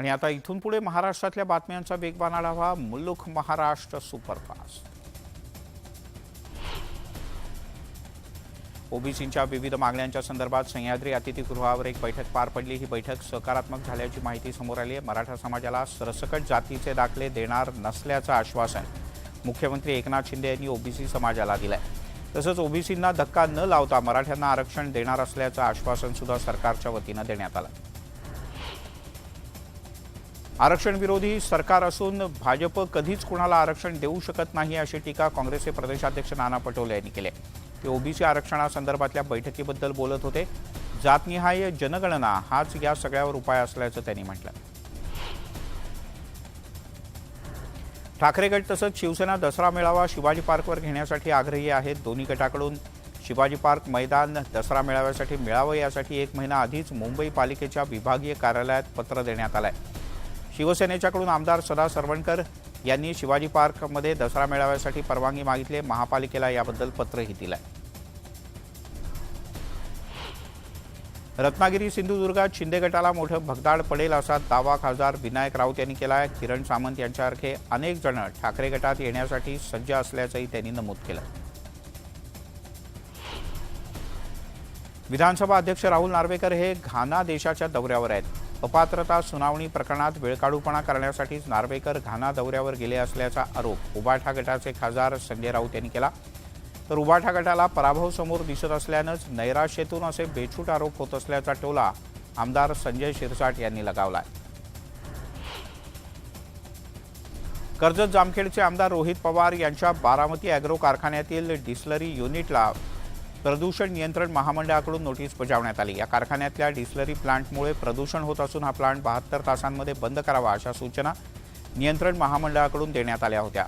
आणि आता इथून पुढे महाराष्ट्रातल्या बातम्यांचा वेगवान आढावा मुल्लुख महाराष्ट्र सुपरफास्ट। ओबीसींच्या विविध मागण्यांच्या संदर्भात सह्याद्री अतिथीगृहावर एक बैठक पार पडली। ही बैठक सकारात्मक झाल्याची माहिती समोर आली आहे। मराठा समाजाला सरसकट जातीचे दाखले देणार नसल्याचं आश्वासन मुख्यमंत्री एकनाथ शिंदे यांनी ओबीसी समाजाला दिलंय। तसंच ओबीसींना धक्का न लावता मराठ्यांना आरक्षण देणार असल्याचं आश्वासन सुद्धा सरकारच्या वतीनं देण्यात आलं। आरक्षण विरोधी सरकार असून भाजप कधीच कुणाला आरक्षण देऊ शकत नाही अशी टीका काँग्रेसचे प्रदेशाध्यक्ष नाना पटोले यांनी केली। ते ओबीसी आरक्षणासंदर्भातल्या बैठकीबद्दल बोलत होते। जातनिहाय जनगणना हाच या सगळ्यावर उपाय असल्याचं त्यांनी म्हटलं। ठाकरे गट तसंच शिवसेना दसरा मेळावा शिवाजी पार्कवर घेण्यासाठी आग्रही आहेत। दोन्ही गटाकडून शिवाजी पार्क मैदान दसरा मेळाव्यासाठी मिळावं यासाठी 1 महिना आधीच मुंबई पालिकेच्या विभागीय कार्यालयात पत्र देण्यात आलंय। शिवसेनेच्याकडून आमदार सदा सरवणकर यांनी शिवाजी पार्कमध्ये दसरा मेळाव्यासाठी परवानगी मागितली। महापालिकेला याबद्दल पत्रही दिलंय। रत्नागिरी सिंधुदुर्गात शिंदे गटाला मोठं भगदाड पडेल असा दावा खासदार विनायक राऊत यांनी केला आहे। किरण सामंत यांच्यासारखे अनेक जण ठाकरे गटात येण्यासाठी सज्ज असल्याचंही त्यांनी नमूद केलं। विधानसभा अध्यक्ष राहुल नार्वेकर हे घाना देशाच्या दौऱ्यावर आहेत। अपात्रता सुनावणी प्रकरणात वेळकाढूपणा करण्यासाठीच नार्वेकर घाना दौऱ्यावर गेले असल्याचा आरोप उबाठा गटाचे खासदार संजय राऊत यांनी केला। तर उबाठा गटाला पराभव समोर दिसत असल्यानंच नैराश्यातून असे बेछूट आरोप होत असल्याचा टोला आमदार संजय शिरसाट यांनी लगावलाय। कर्जत जामखेडचे आमदार रोहित पवार यांच्या बारामती अॅग्रो कारखान्यातील डिस्लरी युनिटला प्रदूषण नियंत्रण महामंडळाकडून नोटीस बजावण्यात आली। या कारखान्यातल्या डिस्लरी प्लांटमुळे प्रदूषण होत असून हा प्लांट 72 तासांमध्ये बंद करावा अशा सूचना नियंत्रण महामंडळाकडून देण्यात आल्या होत्या।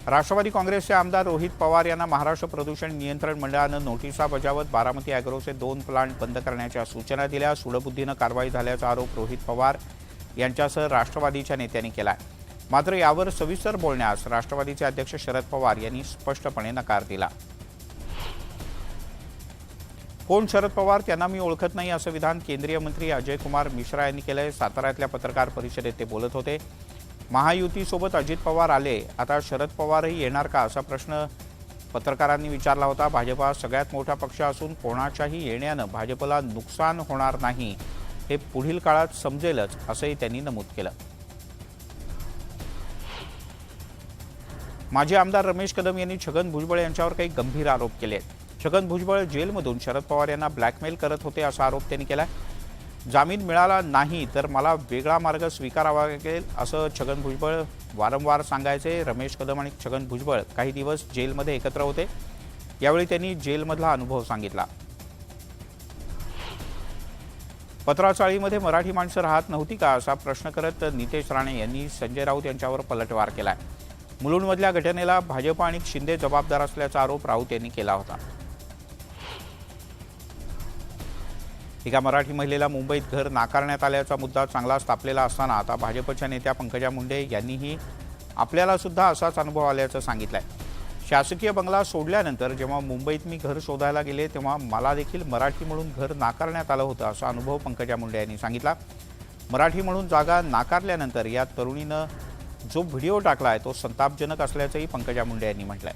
राष्ट्रवादी काँग्रेसचे आमदार रोहित पवार यांना महाराष्ट्र प्रदूषण नियंत्रण मंडळानं नोटिसा बजावत बारामती अॅग्रोचे 2 प्लांट बंद करण्याच्या सूचना दिल्या। सूडबुद्धीनं कारवाई झाल्याचा आरोप रोहित पवार यांच्यासह राष्ट्रवादीच्या नेत्यांनी केलाय। मात्र यावर सविस्तर बोलण्यास राष्ट्रवादीचे अध्यक्ष शरद पवार यांनी स्पष्टपणे नकार दिला। कोण शरद पवार त्यांना मी ओळखत नाही असं विधान केंद्रीय मंत्री अजय कुमार मिश्रा यांनी केलंय। साताऱ्यातल्या पत्रकार परिषदेत ते बोलत होते। महायुतीसोबत अजित पवार आले, आता शरद पवारही येणार का असा प्रश्न पत्रकारांनी विचारला होता। भाजप सगळ्यात मोठा पक्ष असून कोणाच्याही येण्यानं भाजपला नुकसान होणार नाही हे पुढील काळात समजेलच असंही त्यांनी नमूद केलं। माजी आमदार रमेश कदम यांनी छगन भुजबळ यांच्यावर काही गंभीर आरोप केले आहेत। छगन भुजबळ जेलमधून शरद पवार यांना ब्लॅकमेल करत होते असा आरोप त्यांनी केलाय। जामीन मिळाला नाही तर मला वेगळा मार्ग स्वीकारावा लागेल असं छगन भुजबळ वारंवार सांगायचे। रमेश कदम आणि छगन भुजबळ काही दिवस जेलमध्ये एकत्र होते। यावेळी त्यांनी जेलमधला अनुभव सांगितला। पत्राचाळीमध्ये मराठी माणसं राहत नव्हती का असा प्रश्न करत नितेश राणे यांनी संजय राऊत यांच्यावर पलटवार केलाय। मुलुंडमधल्या घटनेला भाजप आणि शिंदे जबाबदार असल्याचा आरोप राऊत यांनी केला होता। एका मराठी महिलेला मुंबईत घर नाकारण्यात आल्याचा मुद्दा चांगलाच तापलेला असताना आता भाजपच्या नेत्या पंकजा मुंडे यांनीही आपल्याला सुद्धा असाच अनुभव आल्याचं सांगितलंय। शासकीय बंगला सोडल्यानंतर जेव्हा मुंबईत मी घर शोधायला गेले तेव्हा मला देखील मराठी म्हणून घर नाकारण्यात आलं होतं असा अनुभव पंकजा मुंडे यांनी सांगितला। मराठी म्हणून जागा नाकारल्यानंतर या तरुणीनं जो व्हिडिओ टाकलाय तो संतापजनक असल्याचंही पंकजा मुंडे यांनी म्हटलंय।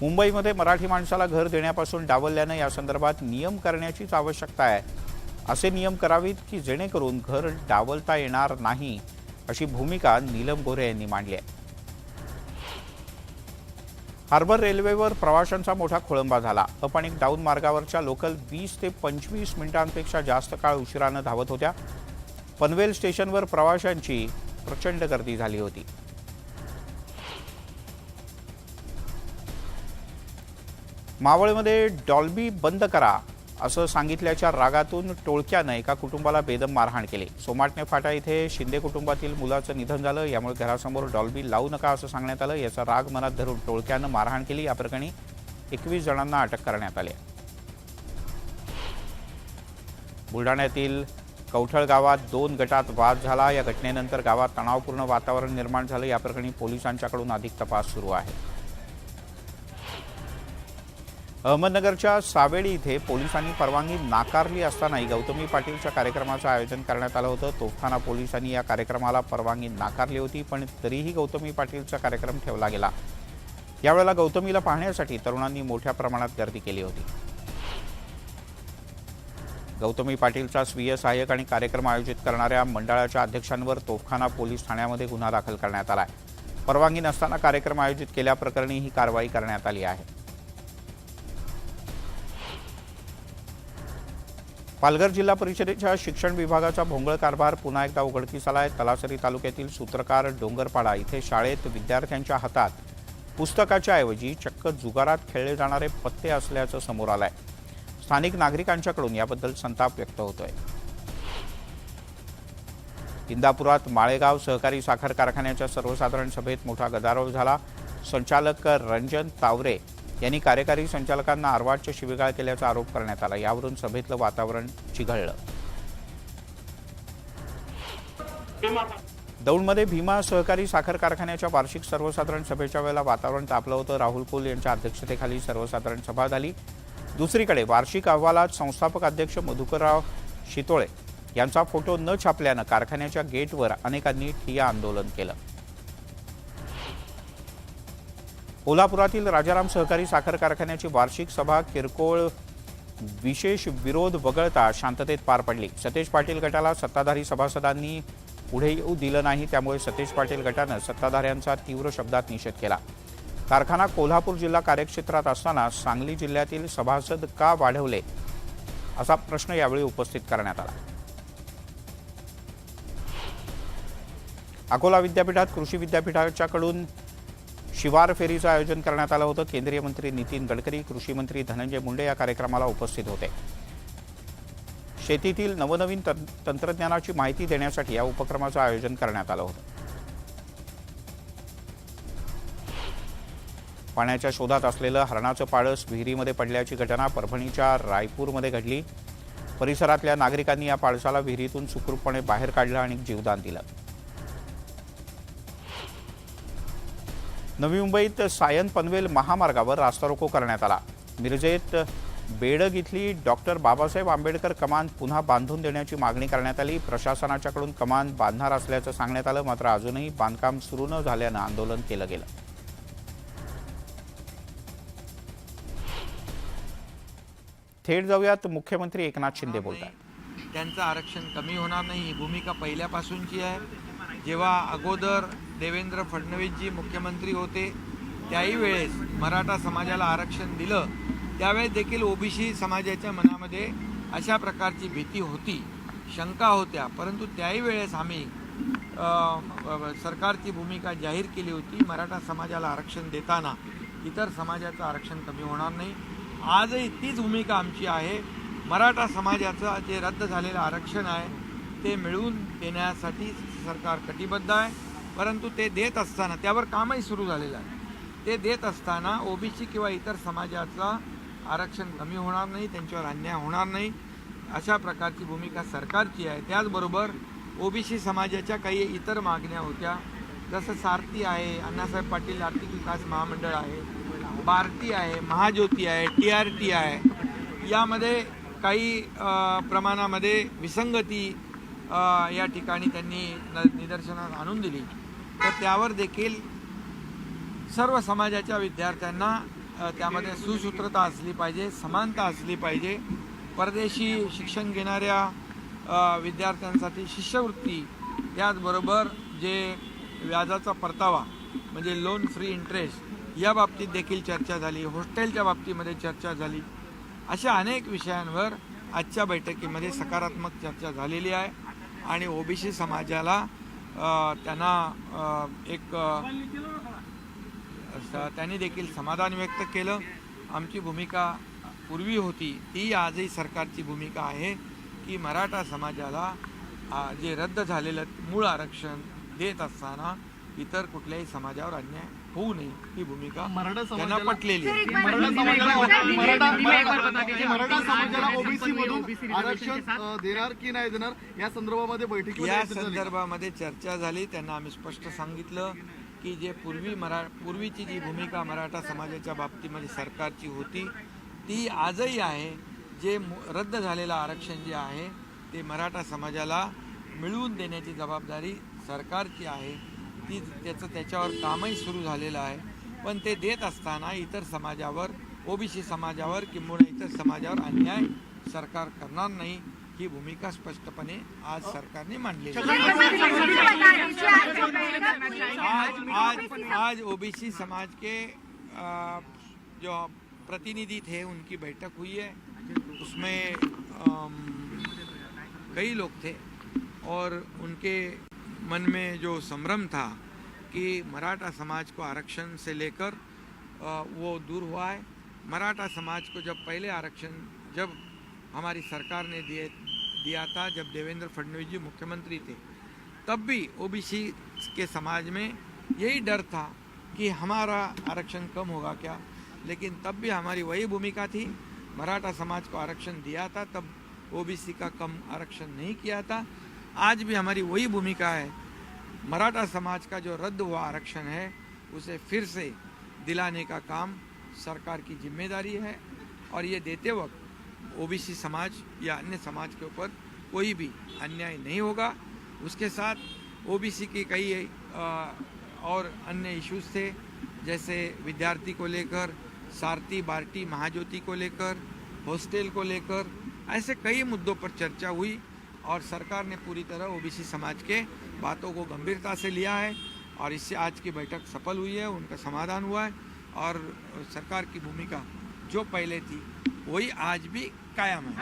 मुंबईमध्ये मराठी माणसाला घर देण्यापासून डावलल्यानं या संदर्भात नियम करण्याचीच आवश्यकता आहे। असे नियम करावीत की जेणेकरून घर डावलता येणार नाही अशी भूमिका नीलम गोरे यांनी मांडली आहे। हार्बर रेल्वेवर प्रवाशांचा मोठा खोळंबा झाला। अप आणि डाऊन मार्गावरच्या लोकल 20 ते 25 मिनिटांपेक्षा जास्त काळ उशिरानं धावत होत्या। पनवेल स्टेशनवर प्रवाशांची प्रचंड गर्दी झाली होती। मावळमध्ये डॉल्बी बंद करा असं सांगितल्याच्या रागातून टोळक्यानं एका कुटुंबाला बेदम मारहाण केली। सोमाटणे फाटा इथे शिंदे कुटुंबातील मुलाचं निधन झालं। यामुळे घरासमोर डॉल्बी लावू नका असं सांगण्यात आलं। याचा राग मनात धरून टोळक्यानं मारहाण केली। या प्रकरणी 21 जणांना अटक करण्यात आली। बुलढाण्यातील कवठळ गावात 2 गटात वाद झाला। या घटनेनंतर गावात तणावपूर्ण वातावरण निर्माण झालं। या प्रकरणी पोलिसांच्याकडून अधिक तपास सुरू आहे। अहमदनगरच्या सावेडी इथे पोलिसांनी परवानगी नाकारली असतानाही गौतमी पाटीलच्या कार्यक्रमाचं आयोजन करण्यात आलं होतं। तोफखाना पोलिसांनी या कार्यक्रमाला परवानगी नाकारली होती, पण तरीही गौतमी पाटीलचा कार्यक्रम ठेवला गेला। यावेळेला गौतमीला पाहण्यासाठी तरुणांनी मोठ्या प्रमाणात गर्दी केली होती। गौतमी पाटीलचा स्वीय सहाय्यक आणि कार्यक्रम आयोजित करणाऱ्या मंडळाच्या अध्यक्षांवर तोफखाना पोलीस ठाण्यामध्ये गुन्हा दाखल करण्यात आला आहे। परवानगी नसताना कार्यक्रम आयोजित केल्याप्रकरणी ही कारवाई करण्यात आली आहे। पालघर जिल्हा परिषदेच्या शिक्षण विभागाचा भोंगळ कारभार पुन्हा एकदा उघडकीस आला आहे। तलासरी तालुक्यातील सूत्रकार डोंगरपाडा इथे शाळेत विद्यार्थ्यांच्या हातात पुस्तकाच्या ऐवजी चक्क जुगारात खेळले जाणारे पत्ते असल्याचं समोर आलंय। स्थानिक नागरिकांच्याकडून याबद्दल संताप व्यक्त होतोय। इंदापुरात माळेगाव सहकारी साखर कारखान्याच्या सर्वसाधारण सभेत मोठा गदारोळ झाला। संचालक रंजन तावरे यांनी कार्यकारी संचालकांना अर्वाच्य शिवीगाळ केल्याचा आरोप करण्यात आला। यावरून सभेतलं वातावरण चिघळलं। दौंडमध्ये भीमा सहकारी साखर कारखान्याच्या वार्षिक सर्वसाधारण सभेच्या वेळेला वातावरण तापलं होतं। राहुल कुल यांच्या अध्यक्षतेखाली सर्वसाधारण सभा झाली। दुसरीकडे वार्षिक अहवालात संस्थापक अध्यक्ष मधुकरराव शितोळे यांचा फोटो न छापल्यानं कारखान्याच्या गेटवर अनेकांनी ठिय्या आंदोलन केलं। कोल्हापुरातील राजाराम सहकारी साखर कारखान्याची वार्षिक सभा किरकोळ विशेष विरोध वगळता शांततेत पार पडली। सतेज पाटील गटाला सत्ताधारी सभासदांनी पुढे येऊ दिलं नाही, त्यामुळे सतेज पाटील गटानं सत्ताधाऱ्यांचा तीव्र शब्दात निषेध केला। कारखाना कोल्हापूर जिल्हा कार्यक्षेत्रात असताना सांगली जिल्ह्यातील सभासद का वाढवले असा प्रश्न यावेळी उपस्थित करण्यात आला। अकोला विद्यापीठात कृषी विद्यापीठाच्याकडून शिवार फेरीचं आयोजन करण्यात आलं होतं। केंद्रीय मंत्री नितीन गडकरी, कृषी मंत्री धनंजय मुंडे या कार्यक्रमाला उपस्थित होते। शेतीतील नवनवीन तंत्रज्ञानाची माहिती देण्यासाठी या उपक्रमाचं आयोजन करण्यात आलं होतं। पाण्याच्या शोधात असलेलं हरणाचं पाळस विहिरीमध्ये पडल्याची घटना परभणीच्या रायपूरमध्ये घडली। परिसरातल्या नागरिकांनी या पाळसाला विहिरीतून सुखरूपपणे बाहेर काढलं आणि जीवदान दिलं। नवी मुंबईत सायन पनवेल महामार्गावर रास्ता रोको करण्यात आला। मिरजेत बेडग इथली डॉक्टर बाबासाहेब आंबेडकर कमान पुन्हा बांधून देण्याची मागणी करण्यात आली। प्रशासनाच्याकडून कमान बांधणार असल्याचं सांगण्यात आलं, मात्र अजूनही बांधकाम सुरू न झाल्यानं आंदोलन केलं गेलं। थेट जाऊयात मुख्यमंत्री एकनाथ शिंदे बोलतात। त्यांचं आरक्षण कमी होणार नाही ही भूमिका पहिल्यापासूनची आहे। जेव्हा अगोदर देवेंद्र फडणवीसजी मुख्यमंत्री होते त्याही वेळेस मराठा समाजाला आरक्षण दिलं, त्यावेळेस देखील ओबीसी समाजाच्या मनामध्ये अशा प्रकारची भीती होती, शंका होत्या, परंतु त्याही वेळेस आम्ही सरकारची भूमिका जाहीर केली होती। मराठा समाजाला आरक्षण देताना इतर समाजाचं आरक्षण कमी होणार नाही। आजही तीच भूमिका आमची आहे। मराठा समाजाचं जे रद्द झालेलं आरक्षण आहे ते मिळवून देण्यासाठी सरकार कटिबद्ध आहे, परंतु ते देत असताना त्यावर कामही सुरू झालेलं आहे। ते देत असताना ओबीसी किंवा इतर समाजाचं आरक्षण कमी होणार नाही, त्यांच्यावर अन्याय होणार नाही, अशा प्रकारची भूमिका सरकारची आहे। त्याचबरोबर ओबीसी समाजाच्या काही इतर मागण्या होत्या, जसं सारथी आहे, अण्णासाहेब पाटील आर्थिक विकास महामंडळ आहे, बार्टी आहे, महाज्योती आहे, TRT आहे, यामध्ये काही प्रमाणामध्ये विसंगती या ठिकाणी त्यांनी निदर्शनास आणून दिली, तर त्यावर देखील सर्व समाजाच्या विद्यार्थ्यांना त्यामध्ये सुसूत्रता असली पाहिजे, समानता असली पाहिजे। परदेशी शिक्षण घेणाऱ्या विद्यार्थ्यांसाठी शिष्यवृत्ती, त्याचबरोबर जे व्याजाचा परतावा म्हणजे लोन फ्री इंटरेस्ट या बाबतीत देखील चर्चा झाली, हॉस्टेलच्या बाबतीमध्ये चर्चा झाली। अशा अनेक विषयांवर आजच्या बैठकीमध्ये सकारात्मक चर्चा झालेली आहे आणि ओबीसी समाजाला त्यांनी देखील समाधान व्यक्त केलं। आमची भूमिका पूर्वी होती ती आजही सरकारची भूमिका आहे की मराठा समाजाला जे रद्द झालेलं मूळ आरक्षण देत असताना इतर कुठल्याही समाजावर अन्याय होऊ नये ही भूमिका त्यांना पटलेली आहे। मराठा समाजाला ओबीसी मधून आरक्षण देणार की नाही देणार या संदर्भामध्ये चर्चा झाली। त्यांना आम्ही स्पष्ट सांगितलं की जे पूर्वीची जी भूमिका मराठा समाजाच्या बाबतीमध्ये सरकारची होती ती आजही आहे. जे रद्द झालेलं आरक्षण जे आहे ते मराठा समाजाला मिळवून देण्याची जबाबदारी सरकारची आहे. त्याच्यावर कामही सुरू झालेलं आहे. पण ते देत असताना इतर समाजावर, ओबीसी समाजावर किंबहुना इतर समाजावर अन्याय सरकार करणार नाही, ही भूमिका स्पष्टपणे आज सरकारने मांडलेली आहे. आज ओबीसी समाज के जो प्रतिनिधि थे उनकी बैठक हुई है. उसमें कई लोग थे और उनके मन में जो संभ्रम था कि मराठा समाज को आरक्षण से लेकर वो दूर हुआ है. मराठा समाज को जब पहले आरक्षण जब हमारी सरकार ने दिया था, जब देवेंद्र फडणवीस जी मुख्यमंत्री थे, तब भी ओबीसी के समाज में यही डर था कि हमारा आरक्षण कम होगा क्या. लेकिन तब भी हमारी वही भूमिका थी. मराठा समाज को आरक्षण दिया था, तब ओबीसी का कम आरक्षण नहीं किया था. आज भी हमारी वही भूमिका है. मराठा समाज का जो रद्द हुआ आरक्षण है उसे फिर से दिलाने का काम सरकार की जिम्मेदारी है. और ये देते वक्त ओबीसी समाज या अन्य समाज के ऊपर कोई भी अन्याय नहीं होगा. उसके साथ ओबीसी की कई और अन्य इश्यूज थे, जैसे विद्यार्थी को लेकर, सारथी बार्टी महाज्योति को लेकर, हॉस्टल को लेकर, ऐसे कई मुद्दों पर चर्चा हुई और सरकार ने पूरी तरह ओबीसी समाज के बातों को गंभीरता से लिया है और इससे आज की बैठक सफल हुई है, उनका समाधान हुआ है और सरकार की भूमिका जो पहले थी वही आज भी कायम है.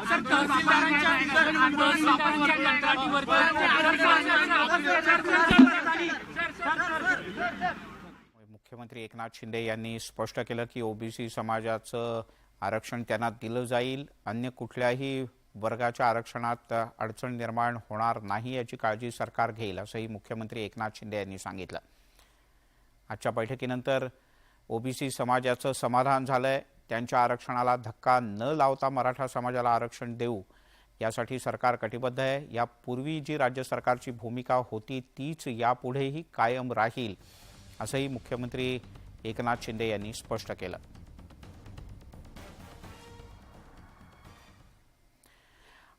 मुख्यमंत्री एकनाथ शिंदे यांनी स्पष्ट केलं की ओबीसी समाजाचं आरक्षण त्यांना दिलं जाईल. अन्य कुठल्याही वर्गाच्या आरक्षणात अडचण निर्माण होणार नाही याची काळजी सरकार घेईल, असंही मुख्यमंत्री एकनाथ शिंदे यांनी सांगितलं. आजच्या बैठकीनंतर ओबीसी समाजाचं समाधान झालंय. त्यांच्या आरक्षणाला धक्का न लावता मराठा समाजाला आरक्षण देऊ यासाठी सरकार कटिबद्ध आहे. यापूर्वी जी राज्य सरकारची भूमिका होती तीच यापुढेही कायम राहील, असंही मुख्यमंत्री एकनाथ शिंदे यांनी स्पष्ट केलं.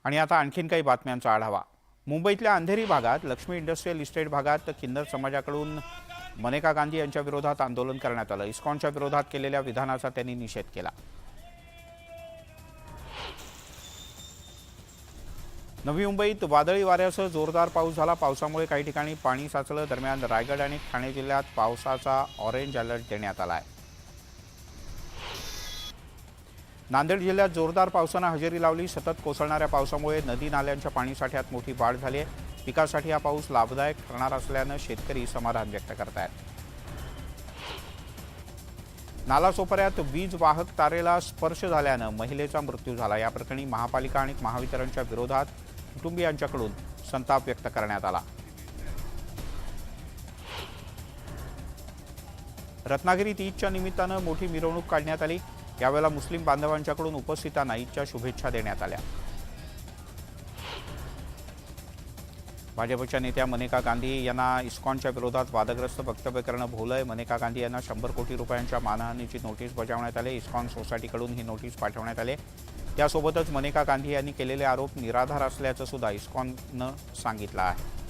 आणि आता आणखीन काही बातम्यांचा आढावा. मुंबईतल्या अंधेरी भागात लक्ष्मी इंडस्ट्रियल इस्टेट भागात किन्नर समाजाकडून मनेका गांधी यांच्या विरोधात आंदोलन करण्यात आलं. इस्कॉनच्या विरोधात केलेल्या विधानाचा त्यांनी निषेध केला. नवी मुंबईत वादळी वाऱ्यासह जोरदार पाऊस झाला. पावसामुळे काही ठिकाणी पाणी साचलं. दरम्यान रायगड आणि ठाणे जिल्ह्यात पावसाचा ऑरेंज अलर्ट देण्यात आला आहे. नांदेड जिल्ह्यात जोरदार पावसानं हजेरी लावली. सतत कोसळणाऱ्या पावसामुळे नदी नाल्यांच्या पाणीसाठ्यात मोठी वाढ झाली आहे. पिकासाठी हा पाऊस लाभदायक ठरणार असल्यानं शेतकरी समाधान व्यक्त करत आहेत. नालासोपाऱ्यात वीज वाहक तारेला स्पर्श झाल्यानं महिलेचा मृत्यू झाला. या प्रकरणी महापालिका आणि महावितरणच्या विरोधात कुटुंबियांच्याकडून संताप व्यक्त करण्यात आला. रत्नागिरीत ईदच्या निमित्तानं मोठी मिरवणूक काढण्यात आली. यावेळेला मुस्लिम बांधवांच्याकडून उपस्थितांना ईदच्या शुभेच्छा देण्यात आल्या. भाजपच्या नेत्या मनेका गांधी यांना इस्कॉनच्या विरोधात वादग्रस्त वक्तव्य करणं भोवलंय. मनेका गांधी यांना 100 कोटी रुपयांच्या मानहानीची नोटीस बजावण्यात आली. इस्कॉन सोसायटीकडून ही नोटीस पाठवण्यात आली. त्यासोबतच मनेका गांधी यांनी केलेले आरोप निराधार असल्याचं सुद्धा इस्कॉननं सांगितलं आहे.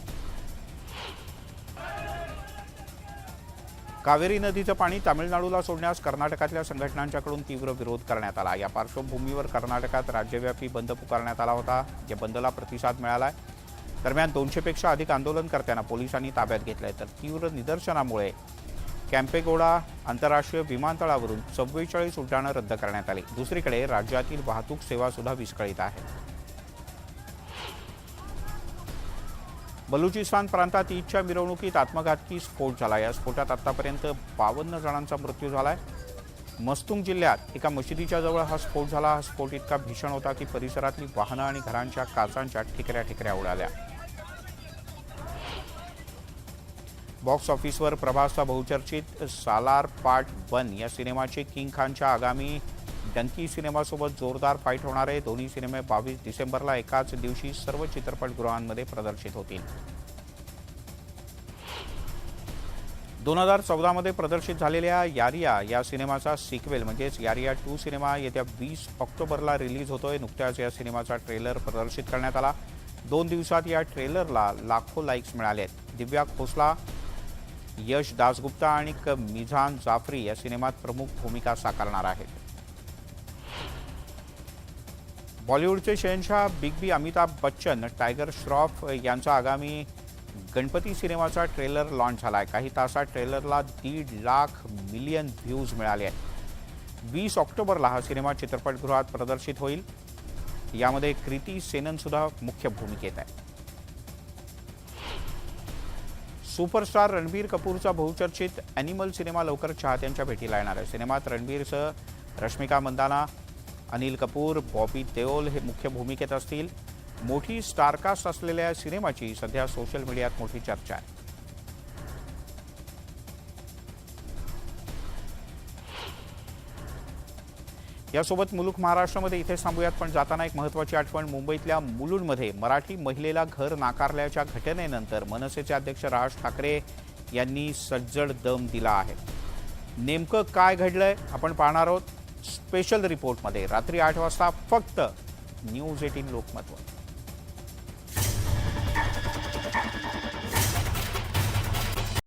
कावेरी नदीचं पाणी तामिळनाडूला सोडण्यास कर्नाटकातल्या संघटनांच्याकडून तीव्र विरोध करण्यात आला. या पार्श्वभूमीवर कर्नाटकात राज्यव्यापी बंद पुकारण्यात आला होता. या बंदला प्रतिसाद मिळाला. दरम्यान 200 पेक्षा अधिक आंदोलनकर्त्यांना पोलिसांनी ताब्यात घेतलंय. तर तीव्र निदर्शनामुळे कॅम्पेगौडा आंतरराष्ट्रीय विमानतळावरून 44 उड्डाणं रद्द करण्यात आली. दुसरीकडे राज्यातील वाहतूक सेवा सुद्धा विस्कळीत आहे. बलुचिस्तान प्रांतात ईदच्या मिरवणुकीत आत्मघातकी स्फोट झाला. या स्फोटात आतापर्यंत 52 जणांचा मृत्यू झालाय. मस्तुंग जिल्ह्यात एका मशिदीच्या जवळ हा स्फोट झाला. हा स्फोट इतका भीषण होता की परिसरातली वाहनं आणि घरांच्या काचांच्या ठिकऱ्या उडाल्या. बॉक्स ऑफिसवर प्रभासचा बहुचर्चित सालार पार्ट 1 या सिनेमाचे किंग खानच्या आगामी डंकी सिनेमासोबत जोरदार फाईट होणार आहे. दोन्ही सिनेमे 22 डिसेंबरला एकाच दिवशी सर्व चित्रपटगृहांमध्ये प्रदर्शित होतील. 2014 मध्ये प्रदर्शित झालेल्या यारिया या सिनेमाचा सिक्वेल म्हणजेच यारिया 2 सिनेमा येत्या 20 ऑक्टोबरला रिलीज होतोय. नुकत्याच या सिनेमाचा ट्रेलर प्रदर्शित करण्यात आला. 2 दिवसात या ट्रेलरला लाखो लाईक्स मिळाले आहेत. दिव्या खोसला, यश दासगुप्ता आणि मिझान जाफरी या सिनेमात प्रमुख भूमिका साकारणार आहेत. बॉलिवूडचे शहनशाह बिग बी अमिताभ बच्चन, टायगर श्रॉफ यांचा आगामी गणपती सिनेमाचा ट्रेलर लॉन्च झाला आहे. काही तासात ट्रेलरला 1.5 लाख मिलियन व्ह्यूज मिळाले आहेत. 20 ऑक्टोबरला हा सिनेमा चित्रपटगृहात प्रदर्शित होईल. यामध्ये कृती सेनन सुद्धा मुख्य भूमिकेत आहे. सुपरस्टार रणबीर कपूरचा बहुचर्चित ॲनिमल सिनेमा लवकर चाहत्यांच्या भेटीला येणार आहे. सिनेमात रणबीरसह रश्मिका मंदाना, अनिल कपूर, बॉबी देओल हे मुख्य भूमिकेत असतील. मोठी स्टारकास्ट असलेल्या या सिनेमाची सध्या सोशल मीडियात मोठी चर्चा आहे. यासोबत मुलुक महाराष्ट्रामध्ये इथे थांबूयात, पण जाताना एक महत्त्वाची आठवण. मुंबईतल्या मुलुंडमध्ये मराठी महिलेला घर नाकारल्याच्या घटनेनंतर मनसेचे अध्यक्ष राज ठाकरे यांनी सज्जड दम दिला आहे. नेमकं काय घडलंय आपण पाहणार आहोत स्पेशल रिपोर्टमध्ये. रात्री 8 वाजता फक्त न्यूज 18 लोकमतवर.